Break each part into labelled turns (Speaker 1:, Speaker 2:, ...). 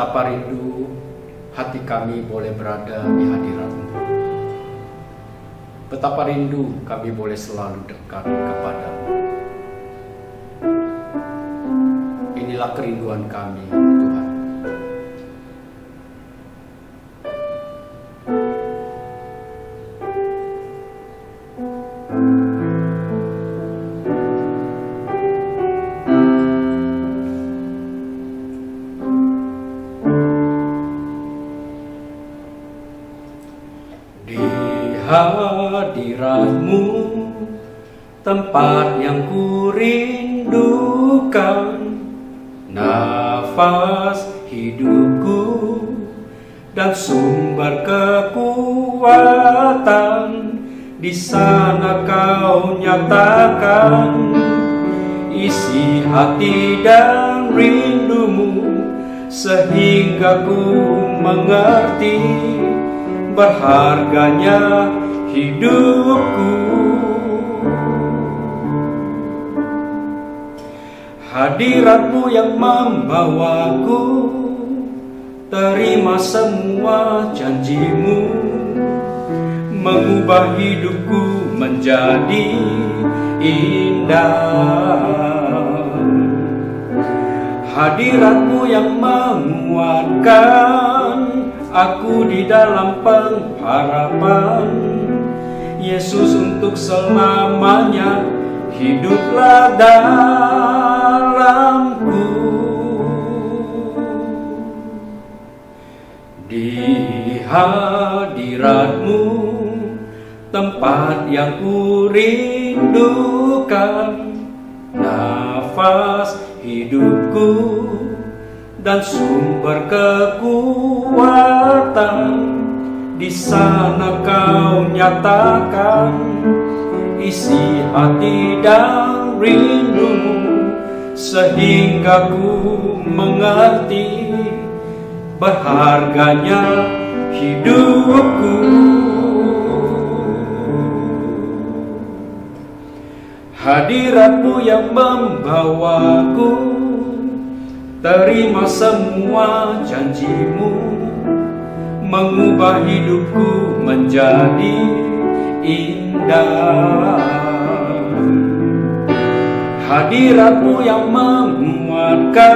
Speaker 1: Betapa rindu hati kami boleh berada di hadirat-Mu. Betapa rindu kami boleh selalu dekat kepada-Mu. Inilah kerinduan kami, Tuhan. Hadirat-Mu, tempat yang kurindukan, nafas hidupku dan sumber kekuatan. Di sana Kau nyatakan isi hati dan rindu-Mu, sehingga ku mengerti berharganya hidupku. Hadirat-Mu yang membawaku terima semua janji-Mu, mengubah hidupku menjadi indah. Hadirat-Mu yang menguatkan aku di dalam pengharapan. Yesus, untuk selamanya hiduplah dalamku. Di hadirat-Mu, tempat yang kurindukan, nafas hidupku dan sumber kekuatan. Di sana Kau nyatakan isi hati dan rindu-Mu, sehingga ku mengerti berharganya hidupku. Hadirat-Mu yang membawaku terima semua janji-Mu, mengubah hidupku menjadi indah. Hadirat-Mu yang menguatkan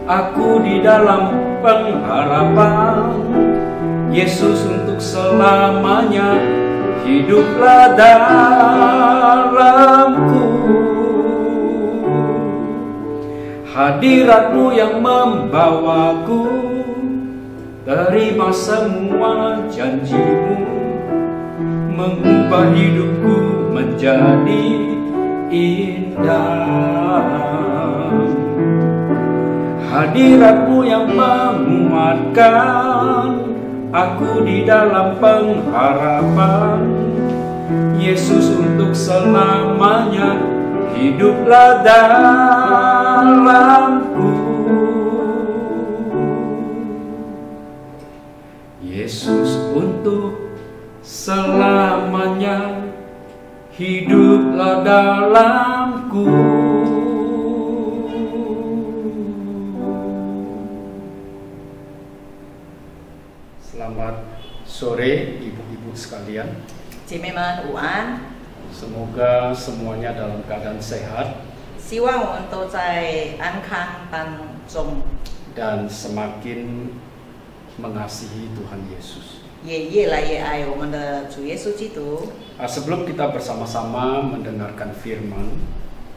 Speaker 1: aku di dalam pengharapan. Yesus, untuk selamanya hiduplah dalamku. Hadirat-Mu yang membawaku terima semua janji-Mu, mengubah hidupku menjadi indah. Hadirat-Mu yang menguatkan aku di dalam pengharapan. Yesus, untuk selamanya hiduplah dalamku. Yesus, untuk selamanya hiduplah dalamku. Selamat sore ibu-ibu sekalian.
Speaker 2: 姐妹们午安，
Speaker 1: Semoga semuanya dalam keadaan sehat
Speaker 2: 希望我们都在安康当中，
Speaker 1: dan semakin mengasihi Tuhan Yesus.
Speaker 2: 也越来越爱我们的主耶稣基督。
Speaker 1: Sebelum kita bersama-sama mendengarkan firman,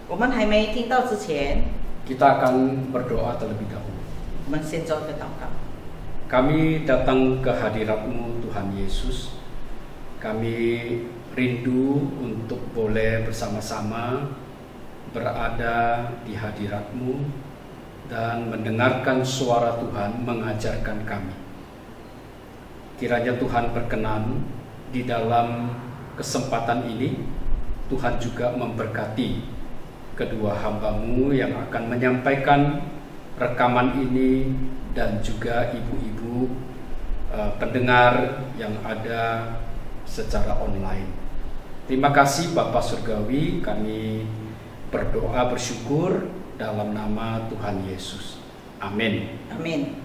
Speaker 2: 我们还没听到之前，
Speaker 1: kita akan berdoa terlebih dahulu.
Speaker 2: 我们先做一个祷告。
Speaker 1: Kami datang ke hadirat-Mu Tuhan Yesus. Kami rindu untuk boleh bersama-sama berada di hadirat-Mu dan mendengarkan suara Tuhan mengajarkan kami. Kiranya Tuhan berkenan di dalam kesempatan ini, Tuhan juga memberkati kedua hamba-Mu yang akan menyampaikan rekaman ini dan juga ibu-ibu pendengar yang ada secara online. Terima kasih Bapa Surgawi, kami berdoa bersyukur dalam nama Tuhan Yesus. Amin.
Speaker 2: Amin。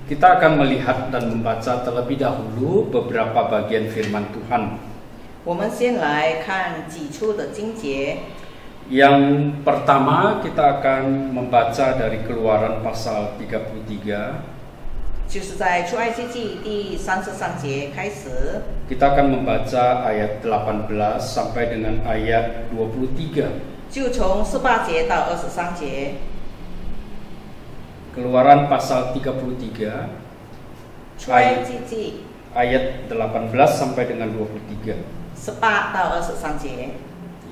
Speaker 1: Kita akan melihat dan membaca terlebih dahulu beberapa bagian firman Tuhan.
Speaker 2: 我们先来看几处的经节。
Speaker 1: Yang pertama kita akan membaca dari Keluaran pasal 33.
Speaker 2: 就是在出埃及记第33节开始，
Speaker 1: Kita akan membaca ayat 18 sampai dengan ayat 23.
Speaker 2: 就从18节到23节。
Speaker 1: Keluaran pasal 33
Speaker 2: 出埃及记
Speaker 1: ayat 18 sampai dengan 23.
Speaker 2: 18到23节，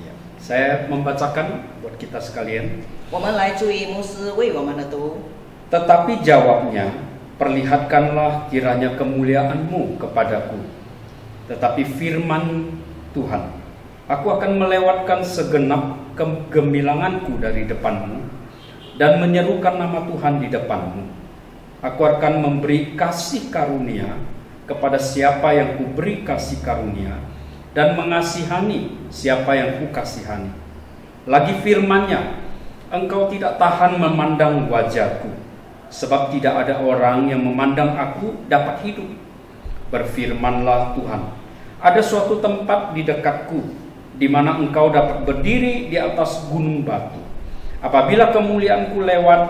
Speaker 1: Ya. Saya membacakan buat kita sekalian.
Speaker 2: 我们来注意牧师为我们的读。
Speaker 1: Tetapi jawabnya, perlihatkanlah kiranya kemuliaan-Mu kepadaku. Tetapi firman Tuhan, aku akan melewatkan segenap kegemilanganku dari depan-Mu dan menyerukan nama Tuhan di depan-Mu. Aku akan memberi kasih karunia kepada siapa yang kuberi kasih karunia dan mengasihani siapa yang kukasihani. Lagi firman-Nya, engkau tidak tahan memandang wajahku, sebab tidak ada orang yang memandang aku dapat hidup. Berfirmanlah Tuhan, ada suatu tempat di dekatku, di mana engkau dapat berdiri di atas gunung batu. Apabila kemuliaanku lewat,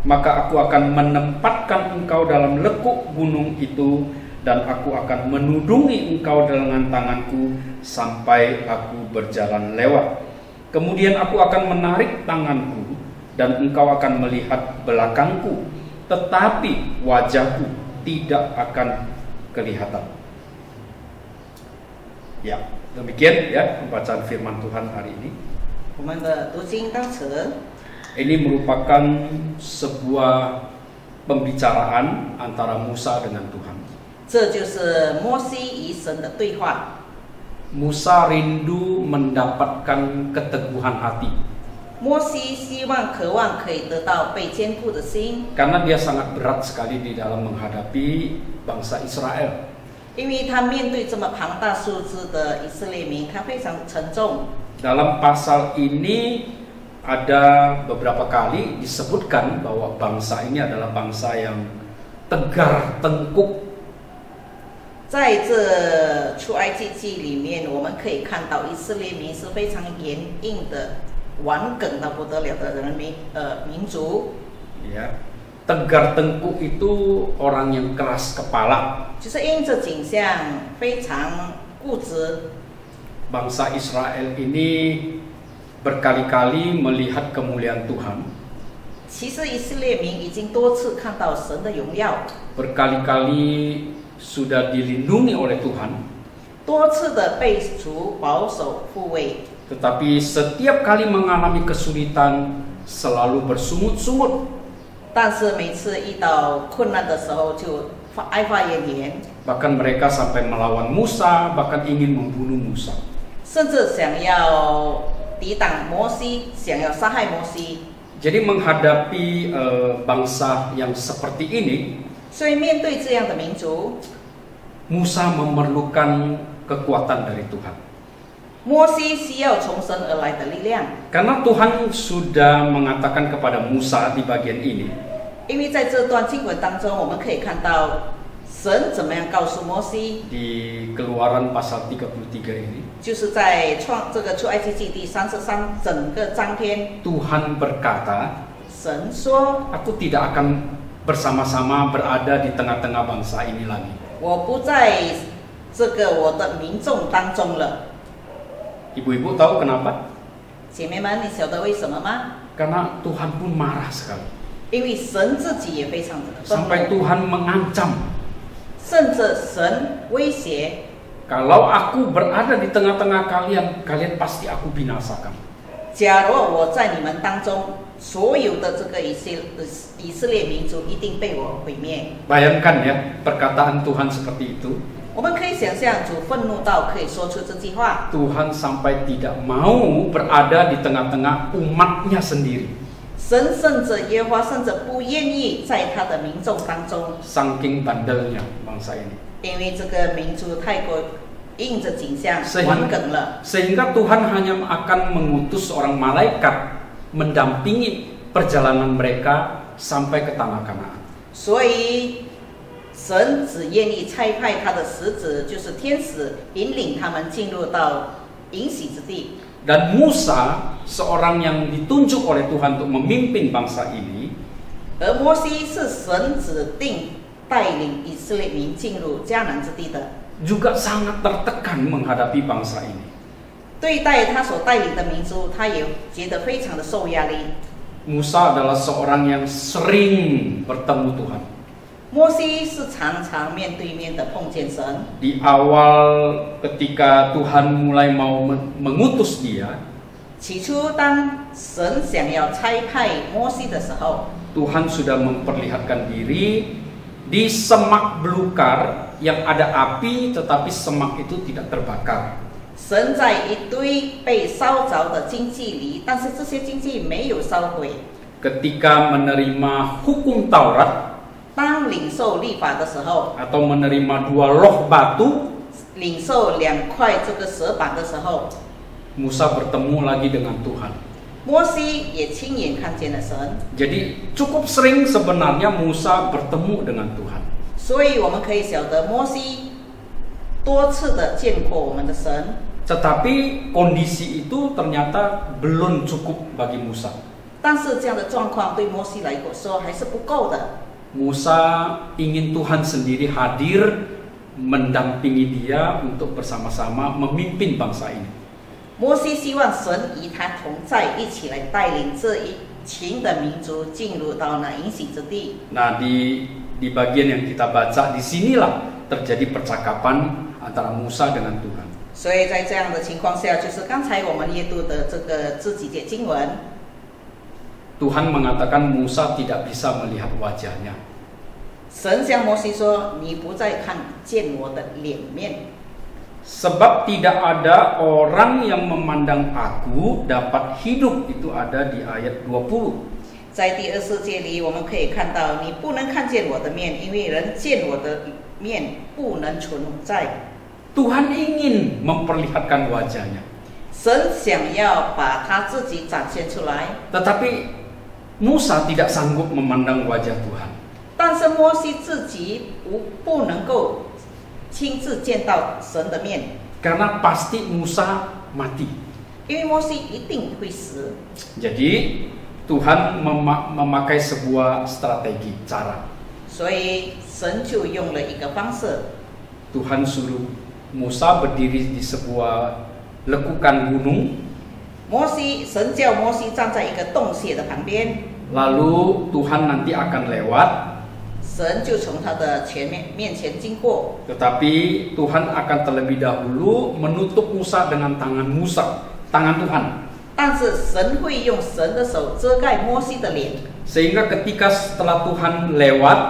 Speaker 1: maka aku akan menempatkan engkau dalam lekuk gunung itu, dan aku akan menudungi engkau dengan tanganku sampai aku berjalan lewat. Kemudian aku akan menarik tanganku, dan engkau akan melihat belakangku, tetapi wajahku tidak akan kelihatan. Ya, demikian ya pembacaan firman Tuhan hari ini.
Speaker 2: 我们的读经当词，
Speaker 1: Ini merupakan sebuah pembicaraan antara Musa dengan Tuhan.
Speaker 2: 这就是摩西与神的对话。
Speaker 1: Musa rindu mendapatkan keteguhan hati
Speaker 2: 摩西希望、渴望可以得到被坚固的心，
Speaker 1: karena dia sangat berat sekali di dalam menghadapi bangsa Israel.
Speaker 2: 因为他面对这么庞大数字的以色列民，他非常沉重。
Speaker 1: Dalam pasal ini ada beberapa kali disebutkan bahwa bangsa ini adalah bangsa yang tegar tengkuk.
Speaker 2: 在这出埃及记里面，我们可以看到以色列民是非常严硬的、顽梗到不得了的民族。
Speaker 1: Ya, tegar tengkuk itu orang yang keras kepala.
Speaker 2: 就是因着景象非常固执。
Speaker 1: Bangsa Israel ini berkali-kali melihat kemuliaan Tuhan,
Speaker 2: 其实以色列民已经多次看到神的荣耀，
Speaker 1: berkali-kali sudah dilindungi oleh Tuhan,
Speaker 2: 多次的被主保守护卫，
Speaker 1: tetapi setiap kali mengalami kesulitan selalu bersungut-sungut.
Speaker 2: 但是每次遇到困难的时候就哀发怨言，
Speaker 1: Bahkan mereka sampai melawan Musa, bahkan ingin membunuh Musa.
Speaker 2: 甚至想要抵挡摩西，想要杀害摩西。
Speaker 1: Jadi menghadapi bangsa yang seperti ini,
Speaker 2: 所以面对这样的民族，
Speaker 1: Musa memerlukan kekuatan dari Tuhan.
Speaker 2: 摩西需要从神而来的力量，
Speaker 1: Karena Tuhan sudah mengatakan kepada Musa di bagian ini,
Speaker 2: 因为在这段经文当中，我们可以看到神怎么样告诉摩西，
Speaker 1: di Keluaran pasal 33 ini,
Speaker 2: 就是在这个出埃及记第33整个章篇，
Speaker 1: Tuhan berkata,
Speaker 2: 神说
Speaker 1: aku tidak akan bersama-sama berada di tengah-tengah bangsa ini lagi.
Speaker 2: 我不在这个我的民众当中了。
Speaker 1: Ibu-ibu tahu kenapa?
Speaker 2: 姐妹们，你晓得为什么吗？
Speaker 1: Karena Tuhan pun marah sekali.
Speaker 2: 因为神自己也非常的愤
Speaker 1: Sampai
Speaker 2: 怒，
Speaker 1: Tuhan mengancam,
Speaker 2: 甚至神威胁，
Speaker 1: kalau aku berada di tengah-tengah kalian, kalian pasti aku binasakan.
Speaker 2: 假如我在你们当中，所有的这个以色列民族一定被我毁灭。
Speaker 1: Bayangkan ya, perkataan Tuhan seperti itu.
Speaker 2: 我们可以想象，主愤怒到可以说出这句话。
Speaker 1: Tuhan sampai tidak mau berada di tengah-tengah umatnya sendiri.
Speaker 2: 神甚至耶和华甚至不愿意在他的民众当中，
Speaker 1: Saking bandelnya bangsa ini.
Speaker 2: 因为这个民族太过应着景象
Speaker 1: Sehingga-
Speaker 2: 顽梗了。
Speaker 1: Sehingga Tuhan hanya akan mengutus seorang malaikat mendampingi perjalanan mereka sampai ke tanah Kanaan.
Speaker 2: 所以神只愿意差派他的使者，就是天使，引领他们进入到应许之地。
Speaker 1: Dan Musa, seorang yang ditunjuk oleh Tuhan untuk memimpin bangsa ini,
Speaker 2: 而摩西是神指定带领以色列民进入迦南之地的，
Speaker 1: juga sangat tertekan menghadapi bangsa ini.
Speaker 2: 对待他所带领的民族，他也觉得非常的受压力。
Speaker 1: Musa adalah seorang yang sering bertemu Tuhan.
Speaker 2: 摩西是常常面对面的碰见神。
Speaker 1: Di awal ketika Tuhan mulai mau mengutus dia,
Speaker 2: 起初，当神想要差派摩西的时候，
Speaker 1: Tuhan sudah memperlihatkan diri di semak belukar yang ada api, tetapi semak itu tidak terbakar.
Speaker 2: 神在一堆被烧着的荆棘里，但是这些荆棘没有烧毁。
Speaker 1: Ketika menerima hukum Taurat
Speaker 2: 当领受律法的时候，
Speaker 1: atau menerima 2 loh batu,
Speaker 2: 领受2块这个石板的时候，
Speaker 1: Musa bertemu lagi dengan Tuhan.
Speaker 2: 摩西也亲眼看见了神。
Speaker 1: Jadi cukup sering sebenarnya Musa bertemu dengan Tuhan.
Speaker 2: 所以我们可以晓得，摩西多次的见过我们的神。
Speaker 1: Tetapi kondisi itu ternyata belum cukup bagi Musa.
Speaker 2: 但是这样的状况对摩西来说还是不够的。
Speaker 1: Musa ingin Tuhan sendiri hadir mendampingi dia untuk bersama-sama memimpin bangsa ini.
Speaker 2: 摩西希望神与他同在，一起来带领这一群的民族进入到那应许之地。
Speaker 1: Nah, di bagian yang kita baca di sinilah terjadi percakapan antara Musa dengan Tuhan.
Speaker 2: 所以在这样的情况下，就是刚才我们阅读的这个这几节经文，
Speaker 1: Tuhan mengatakan Musa tidak bisa melihat wajahnya.
Speaker 2: 神向摩西说：“你不再看见我的脸面，
Speaker 1: Sebab tidak ada orang yang memandang aku dapat hidup. Itu ada di ayat 20.
Speaker 2: 在第24节里，我们可以看到，你不能看见我的面，因为人见我的面不能存在。”
Speaker 1: Tuhan ingin memperlihatkan wajahnya.
Speaker 2: 神想要把他自己展现出来，
Speaker 1: Tetapi Musa tidak sanggup memandang wajah Tuhan.
Speaker 2: 但是摩西自己不能够亲自见到神的面，
Speaker 1: Karena pasti Musa mati.
Speaker 2: 因为摩西一定会死。
Speaker 1: Jadi Tuhan memakai sebuah strategi, cara.
Speaker 2: 所以神就用了一个方式，
Speaker 1: Tuhan suruh Musa berdiri di sebuah lekukan gunung.
Speaker 2: 神叫摩西站在一个洞穴的旁边，
Speaker 1: Lalu Tuhan nanti akan lewat.
Speaker 2: 神就从他的面前经过。
Speaker 1: Tetapi Tuhan akan terlebih dahulu menutup Musa dengan tangan Tuhan.
Speaker 2: 但是神会用神的手遮盖摩西的脸，
Speaker 1: Sehingga ketika setelah Tuhan lewat,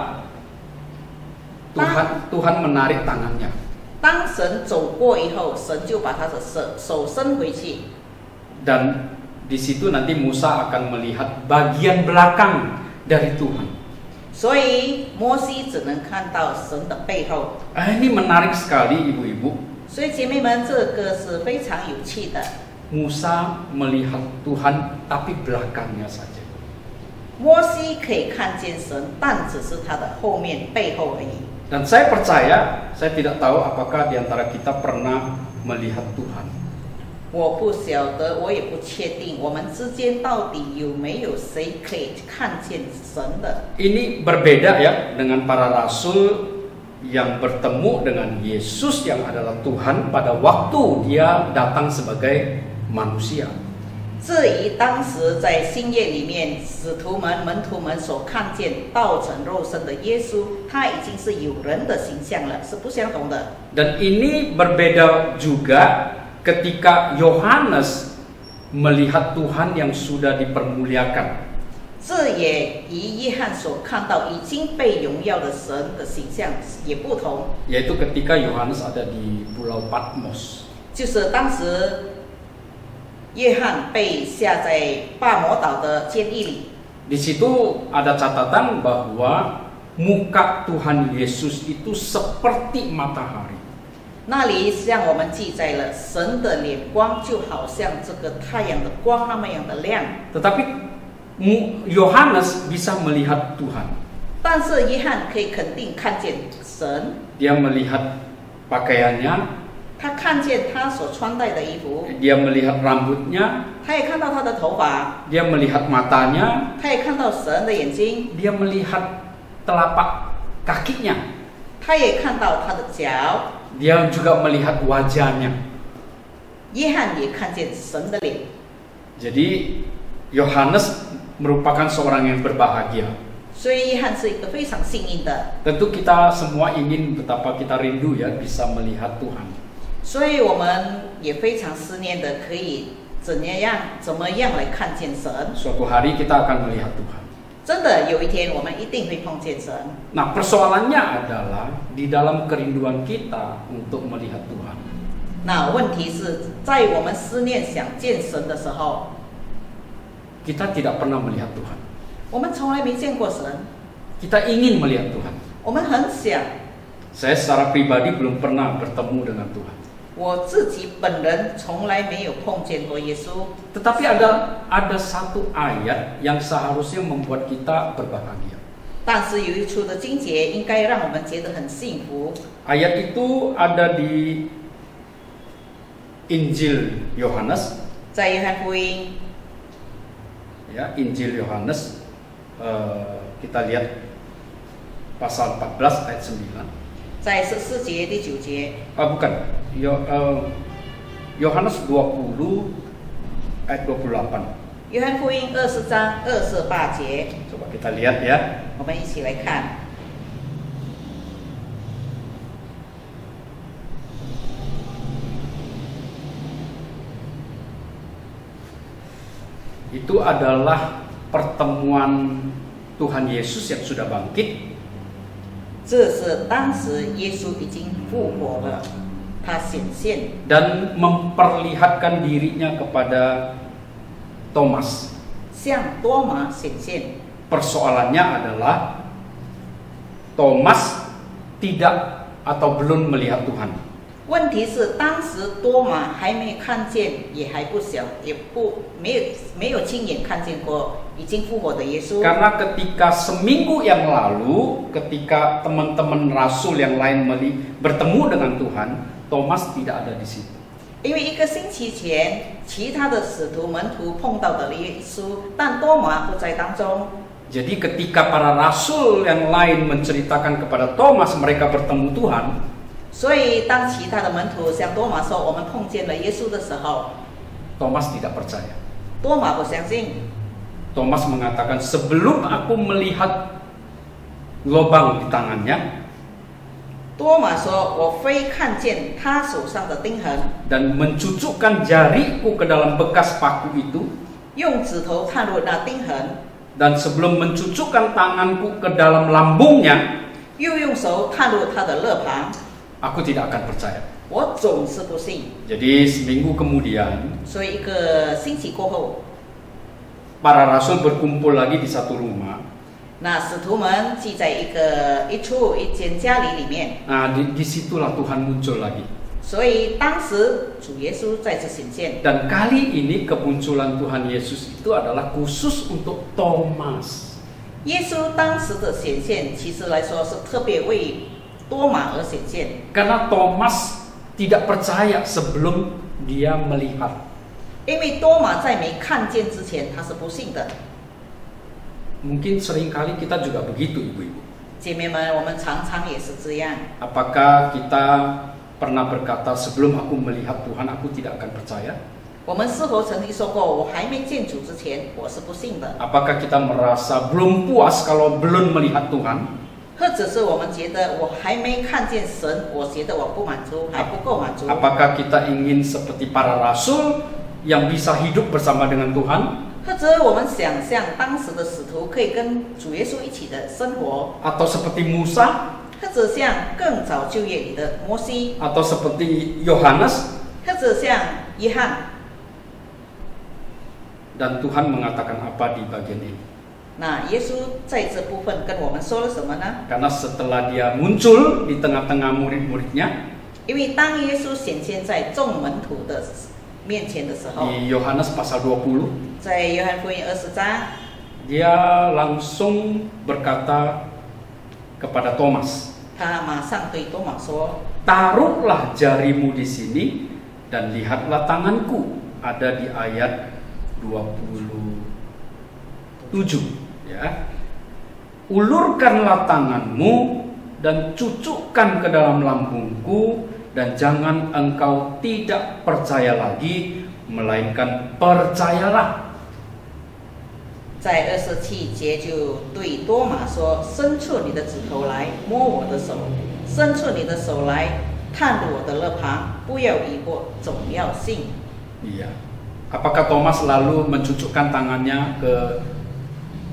Speaker 1: Tuhan menarik tangannya.
Speaker 2: 当神走过以后，神就把他的手伸回去。
Speaker 1: Dan di situ nanti Musa akan melihat bagian belakang dari Tuhan.
Speaker 2: 所以摩西只能看到神的背后。
Speaker 1: Ini menarik sekali ibu-ibu.
Speaker 2: 所以姐妹们，这个是非常有趣的。
Speaker 1: Musa melihat Tuhan tapi belakangnya saja.
Speaker 2: 摩西可以看见神，但只是他的后面背后而已。
Speaker 1: Dan saya percaya, saya tidak tahu apakah di antara kita pernah melihat Tuhan.
Speaker 2: 我不晓得，我也不确定，我们之间到底有没有谁可以看见神的。
Speaker 1: Ini berbeda ya dengan para rasul yang bertemu dengan Yesus yang adalah Tuhan pada waktu dia datang sebagai manusia.
Speaker 2: 至于当时在新约里面，使徒们、门徒们所看见道成肉身的耶稣，他已经是有人的形象了，是不相同的。
Speaker 1: Dan ini berbeda juga ketika Yohanes melihat Tuhan yang sudah dipermuliakan.
Speaker 2: 这也与约翰所看到已经被荣耀的神的形象也不同。
Speaker 1: Yaitu ketika Yohanes ada di Pulau Patmos.
Speaker 2: 就是当时约翰被下在巴摩岛的监狱里。
Speaker 1: Di situ ada catatan bahwa muka Tuhan Yesus itu seperti matahari.
Speaker 2: 那里向我们记载了神的脸光，就好像这个太阳的光那么样的亮。
Speaker 1: Tetapi Yohanes bisa melihat Tuhan.
Speaker 2: 但是约翰可以肯定看见神，
Speaker 1: Dia melihat pakaiannya,
Speaker 2: 他看见他所穿戴的衣服，
Speaker 1: dia melihat rambutnya,
Speaker 2: 他也看到他的头发，
Speaker 1: dia melihat matanya,
Speaker 2: 他也看到神的眼睛，
Speaker 1: dia melihat telapak kakinya,
Speaker 2: 他也看到他的脚。
Speaker 1: dia juga melihat wajahnya.
Speaker 2: 约翰也看见神的脸。
Speaker 1: Jadi Yohanes merupakan seorang yang berbahagia.
Speaker 2: 所以约翰是一个非常幸运的。
Speaker 1: Tentu kita semua ingin betapa kita rindu ya bisa melihat Tuhan.
Speaker 2: 所以我们也非常思念的，可以怎么样来看见神。
Speaker 1: Suatu hari kita akan melihat Tuhan.
Speaker 2: 真的有一天我们一定会碰见神。
Speaker 1: Nah, persoalannya adalah di dalam kerinduan kita untuk melihat Tuhan.
Speaker 2: 那问题是在我们思念想见神的时候，
Speaker 1: Kita tidak pernah melihat Tuhan.
Speaker 2: 我们从来没见过神，
Speaker 1: Kita ingin melihat Tuhan.
Speaker 2: 我们很想。
Speaker 1: Saya secara pribadi belum pernah bertemu dengan Tuhan.
Speaker 2: 我自己本人从来没有碰见过耶稣，
Speaker 1: Tetapi ada satu ayat yang seharusnya membuat kita berbahagia.
Speaker 2: 但是有一处的经节应该让我们觉得很幸福。
Speaker 1: Ayat itu ada di Injil Yohanes,
Speaker 2: 在约翰福音，
Speaker 1: ya Injil Yohanes, kita lihat pasal 14 ayat 9.
Speaker 2: 在14节第9节，
Speaker 1: Bukan, Yohanes 20 ayat 28.
Speaker 2: 约翰福音20章28节，
Speaker 1: Coba kita lihat ya.
Speaker 2: 我们一起来看。
Speaker 1: Itu adalah pertemuan Tuhan Yesus yang sudah bangkit
Speaker 2: 这是当时耶稣已经复活了，他显现，
Speaker 1: dan memperlihatkan dirinya kepada Thomas.
Speaker 2: 向多马显现。
Speaker 1: Persoalannya adalah Thomas tidak atau belum melihat Tuhan.
Speaker 2: 问题是当时多马还没看见，也还不小，没有亲眼看见过已经复活的耶稣。
Speaker 1: Karena ketika seminggu yang lalu, ketika teman-teman rasul yang lain bertemu dengan Tuhan, Thomas tidak ada di situ.
Speaker 2: 因为1个星期前，其他的使徒门徒碰到的耶稣，但多马不在当中。
Speaker 1: Jadi ketika para rasul yang lain menceritakan kepada Thomas mereka bertemu Tuhan,
Speaker 2: 所以当其他的门徒向多马说我们碰见了耶稣的时候，
Speaker 1: Thomas tidak percaya.
Speaker 2: 多马不相信。
Speaker 1: Thomas mengatakan, sebelum aku melihat lubang di tangannya
Speaker 2: 多马说我非看见他手上的钉痕，
Speaker 1: dan mencucukkan jariku ke dalam bekas paku itu,
Speaker 2: 用指头探入那钉痕，
Speaker 1: dan sebelum mencucukkan tanganku ke dalam lambungnya,
Speaker 2: 又用手探入他的肋旁，
Speaker 1: aku tidak akan percaya.
Speaker 2: 我总是不信。
Speaker 1: Jadi seminggu kemudian
Speaker 2: 所以1个星期过后，
Speaker 1: para rasul berkumpul lagi di satu rumah.
Speaker 2: 那使徒们聚在一间家里里面，
Speaker 1: Nah, disitulah Tuhan muncul lagi.
Speaker 2: 所以当时主耶稣再次显现。
Speaker 1: Dan kali ini kemunculan Tuhan Yesus itu adalah khusus untuk Thomas.
Speaker 2: 耶稣当时的显现，其实来说是特别为多马而显现，
Speaker 1: Karena Thomas tidak percaya sebelum dia melihat.
Speaker 2: 因为多马在没看见之前他是不信的。
Speaker 1: Mungkin seringkali kita juga begitu, ibu-ibu.
Speaker 2: 姐妹们，我们常常也是这样。
Speaker 1: Apakah kita pernah berkata sebelum aku melihat Tuhan aku tidak akan percaya?
Speaker 2: 我们是否曾经说过，我还没见主之前，我是不信的？
Speaker 1: Apakah kita merasa belum puas kalau belum melihat Tuhan?
Speaker 2: 或者是我们觉得我还没看见神，我觉得我不满足，还不够满足？
Speaker 1: Apakah kita ingin seperti para rasul yang bisa hidup bersama dengan Tuhan?
Speaker 2: 或者我们想象当时的使徒可以跟主耶稣一起的生活，
Speaker 1: Atau seperti Musa?
Speaker 2: 或者像更早就业里的摩西，
Speaker 1: Atau seperti Yohanes?
Speaker 2: 或者像约翰。
Speaker 1: Dan Tuhan mengatakan apa di bagian ini?
Speaker 2: 那耶稣在这部分跟我们说了什么呢？
Speaker 1: Karena setelah dia muncul di tengah-tengah murid-muridnya,
Speaker 2: 因为当耶稣显现在众门徒的面前的时候，
Speaker 1: di Yohanes pasal 20,
Speaker 2: 在约翰福音20章，
Speaker 1: dia langsung berkata kepada Thomas,
Speaker 2: 他马上对多马说
Speaker 1: taruhlah jarimu di sini dan lihatlah tanganku. Ada di ayat 27, ya. Ulurkanlah tanganmu dan cucukkan ke dalam lambungku, dan jangan engkau tidak percaya lagi, melainkan percayalah.
Speaker 2: 在27节就对多马说：“伸出你的指头来摸我的手，伸出你的手来探入我的肋旁，不要疑惑，总要信。”
Speaker 1: Iya. Apakah Thomas lalu mencucukkan tangannya ke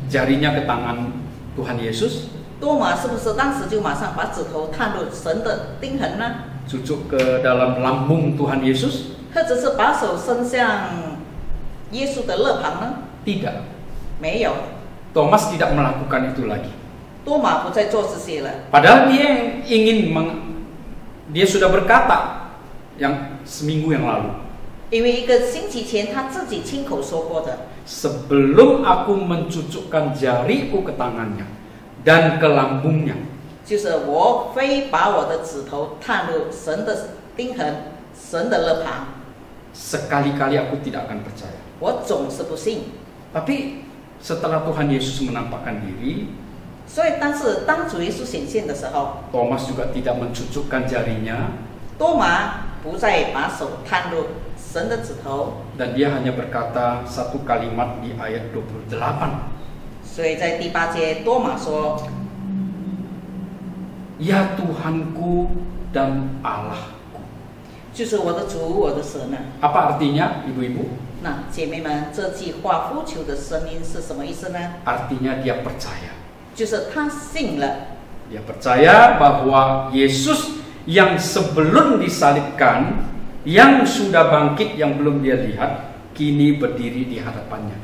Speaker 1: jarinya ke tangan Tuhan Yesus?
Speaker 2: 多马是不是当时就马上把指头探入神的钉痕呢？
Speaker 1: Cucuk ke dalam lambung Tuhan Yesus?
Speaker 2: 或者是把手伸向耶稣的肋旁呢？
Speaker 1: Tidak.
Speaker 2: 没有，
Speaker 1: Thomas tidak melakukan itu lagi.
Speaker 2: 多马不再做这些了。
Speaker 1: Padahal dia sudah berkata yang seminggu yang lalu.
Speaker 2: 因为一个星期前他自己亲口说过的，
Speaker 1: Sebelum aku mencucukkan jariku ke tangannya dan ke lambungnya,
Speaker 2: 就是我非把我的指头探入神的钉痕、神的肋旁，
Speaker 1: sekali-kali aku tidak akan percaya.
Speaker 2: 我总是不信。
Speaker 1: Tapi setelah Tuhan Yesus menampakkan diri,
Speaker 2: 所以，但是当主耶稣显现的时候，
Speaker 1: Thomas juga tidak mencucukkan jarinya,
Speaker 2: 多马不再把手探入神的指头，
Speaker 1: dan dia hanya berkata satu kalimat di ayat 28.
Speaker 2: 所以在第8节，多马说
Speaker 1: Ya Tuhanku dan Allahku.
Speaker 2: 就是我的主，我的神呢。
Speaker 1: Apa artinya, ibu-ibu?
Speaker 2: 那姐妹们，这句话呼求的声音是什么意思呢？
Speaker 1: Artinya dia percaya.
Speaker 2: 就是他信了，
Speaker 1: Dia percaya bahwa Yesus yang sebelum disalibkan, yang sudah bangkit, yang belum dia lihat, kini berdiri di hadapannya.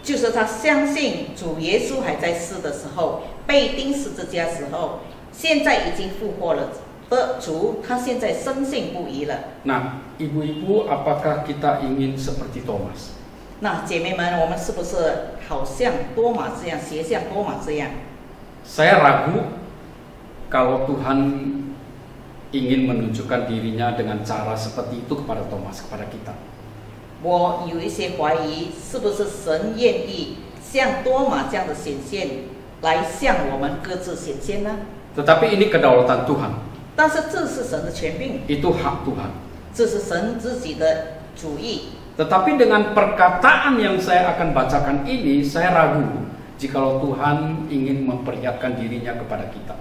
Speaker 2: 就是他相信主耶稣还在世的时候，被钉十字架时候，现在已经复活了的主，他现在深信不疑了。
Speaker 1: Nah, ibu-ibu, apakah kita ingin seperti Thomas?
Speaker 2: 那姐妹们，我们是不是好像多马这样，学像多马这样？
Speaker 1: Saya ragu kalau Tuhan ingin menunjukkan dirinya dengan cara seperti itu kepada Thomas, kepada kita.
Speaker 2: 我有一些怀疑，是不是神愿意像多马这样的显现，来向我们各自显现呢？
Speaker 1: Tetapi ini kedaulatan Tuhan.
Speaker 2: 但是这是神的权柄，
Speaker 1: Itu hak Tuhan.
Speaker 2: 这是神自己的主意。
Speaker 1: Tetapi dengan perkataan yang saya akan bacakan ini, saya ragu jikalau Tuhan ingin memperlihatkan dirinya kepada kita.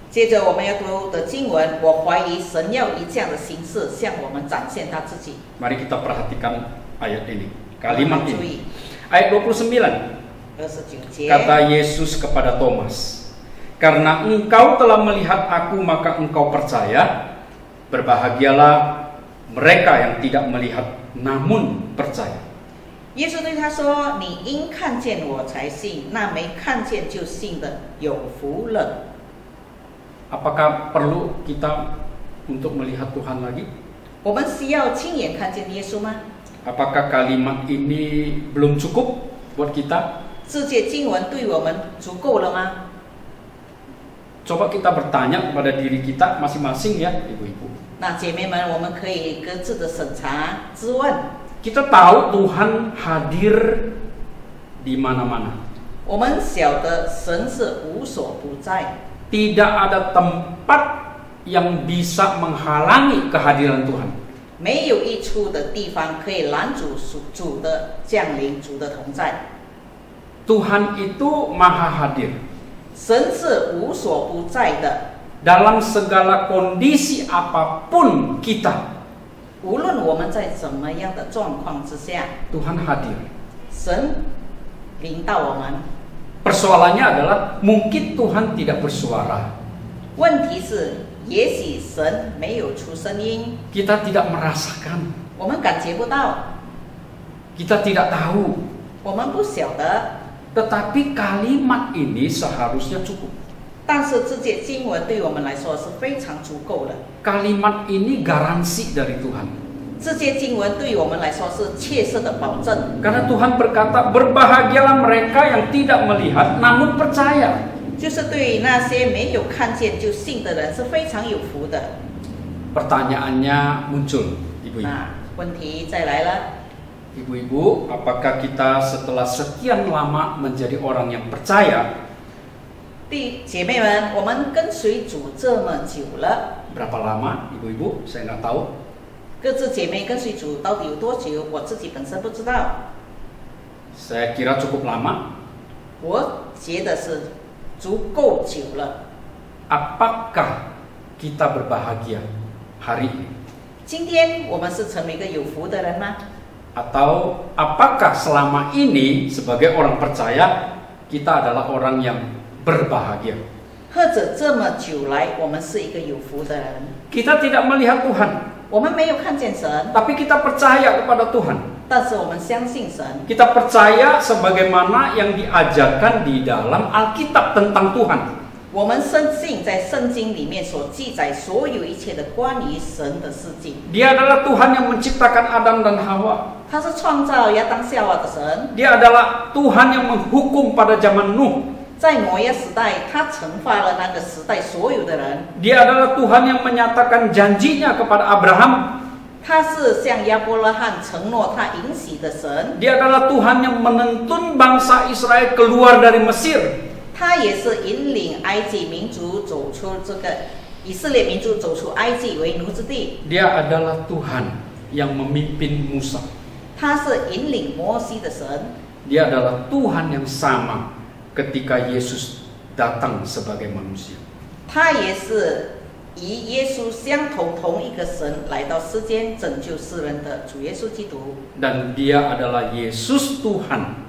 Speaker 2: 接着我们要读的经文，我怀疑神要以这样的形式向我们展现他自己。
Speaker 1: Mari kita perhatikan ayat ini, kalimat
Speaker 2: 注
Speaker 1: ini.
Speaker 2: 意
Speaker 1: Ayat 29.
Speaker 2: 29节，
Speaker 1: Kata Yesus kepada Thomas, "Karena engkau telah melihat aku, maka engkau percaya. Berbahagialah mereka yang tidak melihat namun percaya."
Speaker 2: 耶稣对他说：“你因看见我才信，那没看见就信的有福了。”
Speaker 1: Apakah perlu kita untuk melihat Tuhan lagi?
Speaker 2: 我们需要亲眼看见耶稣吗？
Speaker 1: Apakah kalimat ini belum cukup buat kita?
Speaker 2: 这节经文对我们足够了吗？
Speaker 1: Coba kita bertanya kepada diri kita masing-masing ya, ibu-ibu.
Speaker 2: 那姐妹们，我们可以各自的审查、质问。
Speaker 1: Kita tahu Tuhan hadir di mana-mana.
Speaker 2: 我们晓得神是无所不在，
Speaker 1: Tidak ada tempat yang bisa menghalangi kehadiran Tuhan.
Speaker 2: 没有一处的地方可以拦阻主的降临、主的同在。
Speaker 1: Tuhan itu maha hadir.
Speaker 2: 神是无所不在的，
Speaker 1: Dalam segala kondisi apapun kita,
Speaker 2: 无论我们在怎么样的状况之下，
Speaker 1: Tuhan hadir.
Speaker 2: 神领导我们。
Speaker 1: Persoalannya adalah mungkin Tuhan tidak bersuara.
Speaker 2: 问题是，也许神没有出声音，
Speaker 1: Kita tidak merasakan.
Speaker 2: 我们感觉不到，
Speaker 1: Kita tidak tahu.
Speaker 2: 我们不晓得。
Speaker 1: Tetapi kalimat ini seharusnya cukup.
Speaker 2: 但是这节经文对我们来说是非常足够的。
Speaker 1: Kalimat ini garansi dari Tuhan.
Speaker 2: 这些经文对于我们来说是切实的保证。
Speaker 1: Karena Tuhan berkata, berbahagialah mereka yang tidak melihat namun percaya.
Speaker 2: 就是对于那些没有看见就信的人是非常有福的。
Speaker 1: Pertanyaannya muncul, ibu-ibu.
Speaker 2: 那问题再来了，
Speaker 1: Ibu-ibu, apakah kita setelah sekian lama menjadi orang yang percaya?
Speaker 2: 姐妹们，我们跟随主这么久了，
Speaker 1: Berapa lama, ibu-ibu? Saya nggak tahu.
Speaker 2: 各自姐妹跟随主到底有多久？我自己本身不知道，
Speaker 1: Saya kira cukup lama.
Speaker 2: 我觉得是足够久了。
Speaker 1: Apakah kita berbahagia hari ini?
Speaker 2: 今天我们是成为一个有福的人吗？
Speaker 1: Atau apakah selama ini sebagai orang percaya kita adalah orang yang berbahagia?
Speaker 2: 或者这么久来，我们是一个有福的人，
Speaker 1: Kita tidak melihat Tuhan,
Speaker 2: 我们没有看见神，
Speaker 1: tapi kita percaya kepada Tuhan.
Speaker 2: 但是我们相信神。
Speaker 1: Kita percaya sebagaimana yang diajarkan di dalam Alkitab tentang Tuhan.
Speaker 2: 我们深信在圣经里面所记载所有一切的关于神的事情。
Speaker 1: Dia adalah Tuhan yang menciptakan Adam dan Hawa.
Speaker 2: 他是创造亚当夏娃的神，
Speaker 1: Dia adalah Tuhan yang menghukum pada zaman Nuh.
Speaker 2: 在挪亚时代，他惩罚了那个时代所有的人。
Speaker 1: Dia adalah Tuhan yang menyatakan janjinya kepada Abraham.
Speaker 2: 他是向亚伯拉罕承诺他应许的神，
Speaker 1: Dia adalah Tuhan yang menuntun bangsa Israel keluar dari Mesir.
Speaker 2: 他也是引领埃及民族走出这个以色列民族走出埃及为奴之地。
Speaker 1: Dia adalah Tuhan yang memimpin Musa.
Speaker 2: 他是引领摩西的神，
Speaker 1: Dia adalah Tuhan yang sama ketika Yesus datang sebagai manusia.
Speaker 2: 他也是与耶稣相同同一个神来到世间拯救世人的主耶稣基督。
Speaker 1: Dan dia adalah Yesus Tuhan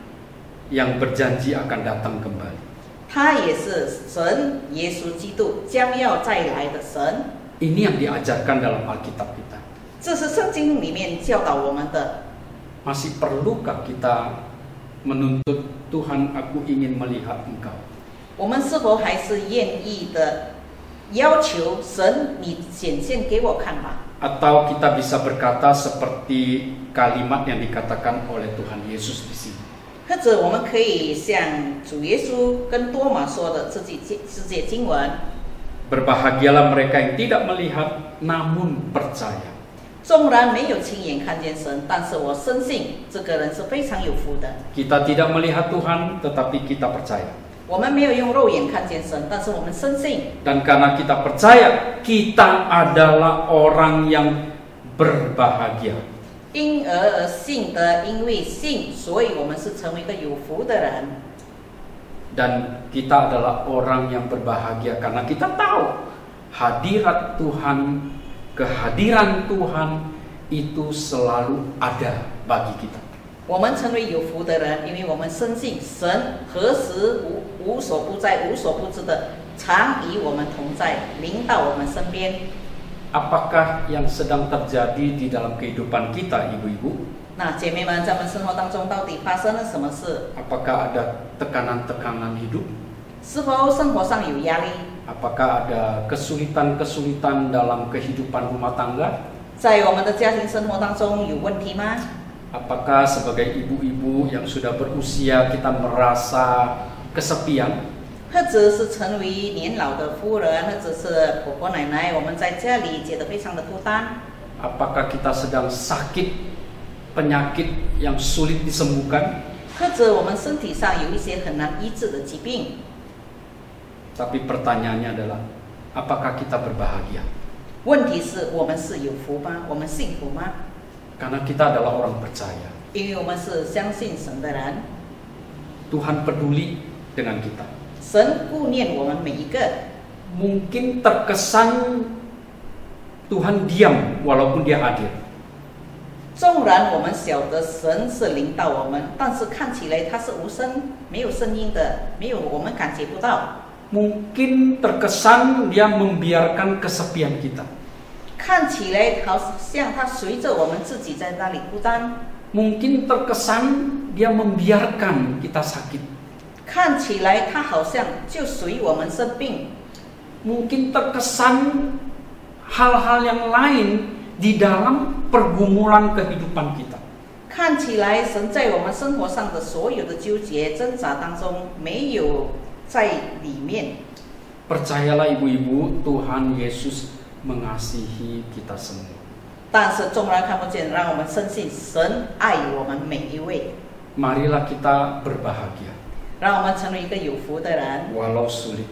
Speaker 1: yang berjanji akan datang kembali.
Speaker 2: 他也是神耶稣基督将要再来的神。
Speaker 1: Ini yang diajarkan dalam Alkitab kita.
Speaker 2: 这是圣经里面教导我们的。
Speaker 1: Masih perlukah kita menuntut Tuhan, aku ingin melihat Engkau?
Speaker 2: 我们是否还是愿意的要求神，你显现给我看吧？
Speaker 1: Atau kita bisa berkata seperti kalimat yang dikatakan oleh Tuhan Yesus di sini.
Speaker 2: 或者我们可以像主耶稣跟多马说的这节经文：
Speaker 1: Berbahagialah mereka yang tidak melihat namun percaya.
Speaker 2: 纵然没有亲眼看见神，但是我深信这个人是非常有福的。
Speaker 1: Kita tidak melihat Tuhan, tetapi kita percaya.
Speaker 2: 我们没有用肉眼看见神，但是我们深信。
Speaker 1: Dan karena kita percaya, kita adalah orang yang berbahagia.
Speaker 2: 因而信的，因为信，所以我们是成为一个有福的人。
Speaker 1: Dan kita adalah orang yang berbahagia karena kita tahu hadirat Tuhan, kehadiran Tuhan itu selalu ada bagi kita.
Speaker 2: 我们成为有福的人，因为我们深信神何时无所不在、无所不知的，常与我们同在，临到我们身边。
Speaker 1: Apakah yang sedang terjadi di dalam kehidupan kita, ibu-ibu?
Speaker 2: 那姐妹们，在我们生活当中到底发生了什么事？
Speaker 1: Apakah ada tekanan-tekanan hidup?
Speaker 2: 是否生活上有压力？
Speaker 1: Apakah ada kesulitan-kesulitan dalam kehidupan rumah tangga?
Speaker 2: 在我们的家庭生活当中有问题吗？
Speaker 1: Apakah sebagai ibu-ibu yang sudah berusia kita merasa kesepian?
Speaker 2: 或者是成为年老的夫人，或者是婆婆奶奶，我们在家里觉得非常的孤单。
Speaker 1: Apakah kita sedang sakit penyakit yang sulit disembuhkan?
Speaker 2: 或者我们身体上有一些很难医治的疾病。
Speaker 1: Tapi pertanyaannya adalah, apakah kita berbahagia?
Speaker 2: 问题是我们是有福吗？我们幸福吗？
Speaker 1: Karena kita adalah orang percaya.
Speaker 2: 因为我们是相信神的人，
Speaker 1: Tuhan peduli dengan kita.
Speaker 2: 神顾念我们每一个。
Speaker 1: Mungkin terkesan Tuhan diam walaupun dia hadir.
Speaker 2: 纵然我们晓得神是领导我们，但是看起来他是无声、没有声音的，没有我们感觉不到。
Speaker 1: Mungkin terkesan dia membiarkan kesepian kita.
Speaker 2: 看起来好像他随着我们自己在那里孤单。
Speaker 1: Mungkin terkesan dia membiarkan kita sakit.
Speaker 2: 看起来他好像就随我们生病。
Speaker 1: Mungkin terkesan hal-hal yang lain di dalam pergumulan kehidupan kita.
Speaker 2: 看起来神在我们生活上的所有的纠结挣扎当中没有在里面。
Speaker 1: Percayalah ibu-ibu, Tuhan Yesus mengasihi kita semua.
Speaker 2: 但是纵然看不见，让我们深信神爱我们每一位。
Speaker 1: Marilah kita berbahagia,
Speaker 2: 让我们成为一个有福的人，
Speaker 1: walau sulit.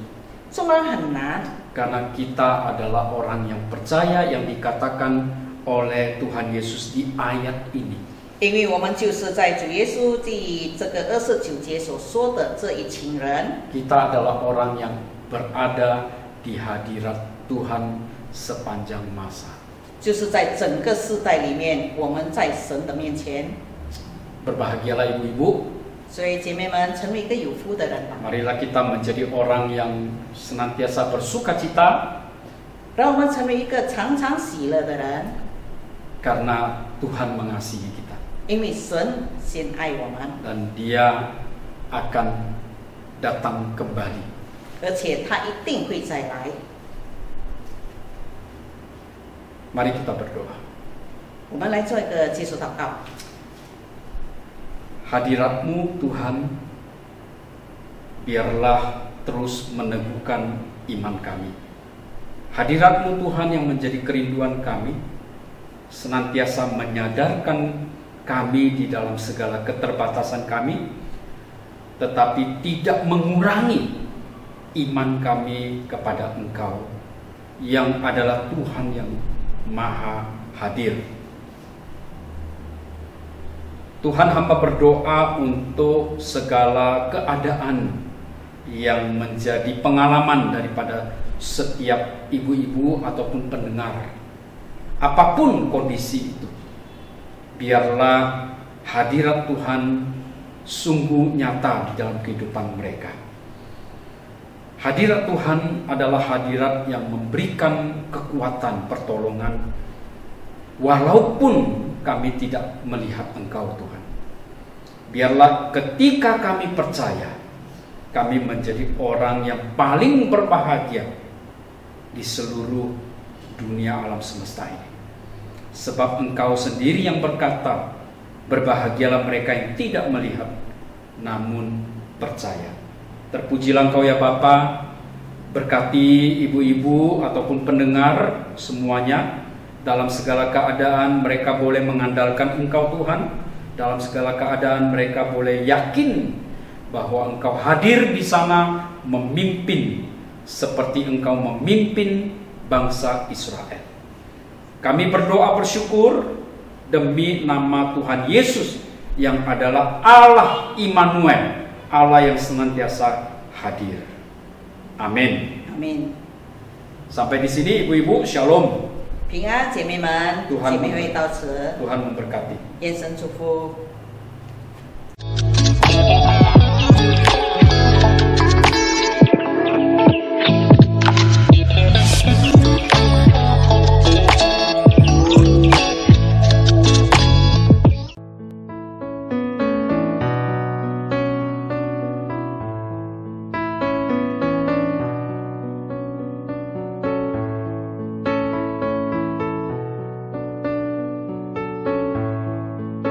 Speaker 2: 纵然很难，
Speaker 1: Karena kita adalah orang yang percaya yang dikatakan oleh Tuhan Yesus di ayat ini.
Speaker 2: 因为我们就是在主耶稣第这个29节所说的这一群人。
Speaker 1: Kita adalah orang yang berada di hadirat Tuhan sepanjang masa.
Speaker 2: 就是在整个世代里面，我们在神的面前。
Speaker 1: Berbahagialah ibu-ibu.
Speaker 2: 所以姐妹们，成为一个有福的人吧。
Speaker 1: Marilah kita menjadi orang yang senantiasa bersukacita
Speaker 2: 让我们成为一个常常喜乐的人，
Speaker 1: karena Tuhan mengasihi kita
Speaker 2: 因为神先爱我们，
Speaker 1: dan Dia akan datang kembali.
Speaker 2: 而且他一定会再来。
Speaker 1: Mari kita berdoa.
Speaker 2: 我们来做一个接受祷告。
Speaker 1: Hadirat-Mu Tuhan, biarlah terus meneguhkan iman kami. Hadirat-Mu Tuhan yang menjadi kerinduan kami, senantiasa menyadarkan kami di dalam segala keterbatasan kami, tetapi tidak mengurangi iman kami kepada Engkau, yang adalah Tuhan yang Maha Hadir. Tuhan, hamba berdoa untuk segala keadaan yang menjadi pengalaman daripada setiap ibu-ibu ataupun pendengar. Apapun kondisi itu, biarlah hadirat Tuhan sungguh nyata di dalam kehidupan mereka. Hadirat Tuhan adalah hadirat yang memberikan kekuatan pertolongan, walaupun kami tidak melihat Engkau Tuhan. Biarlah ketika kami percaya, kami menjadi orang yang paling berbahagia di seluruh dunia alam semesta ini. Sebab Engkau sendiri yang berkata, berbahagialah mereka yang tidak melihat, namun percaya. Terpujilah Engkau ya Bapa, berkati ibu-ibu ataupun pendengar semuanya. Dalam segala keadaan mereka boleh mengandalkan Engkau Tuhan. Dalam segala keadaan mereka boleh yakin bahwa Engkau hadir di sana memimpin seperti Engkau memimpin bangsa Israel. Kami berdoa bersyukur demi nama Tuhan Yesus yang adalah Allah Immanuel, Allah yang senantiasa hadir. Amin.
Speaker 2: Amin。
Speaker 1: Sampai di sini ibu-ibu, shalom.
Speaker 2: 平安，姐妹们，
Speaker 1: Tuhan
Speaker 2: 姐妹会到此，
Speaker 1: Tuhan memberkati.
Speaker 2: 愿神祝福。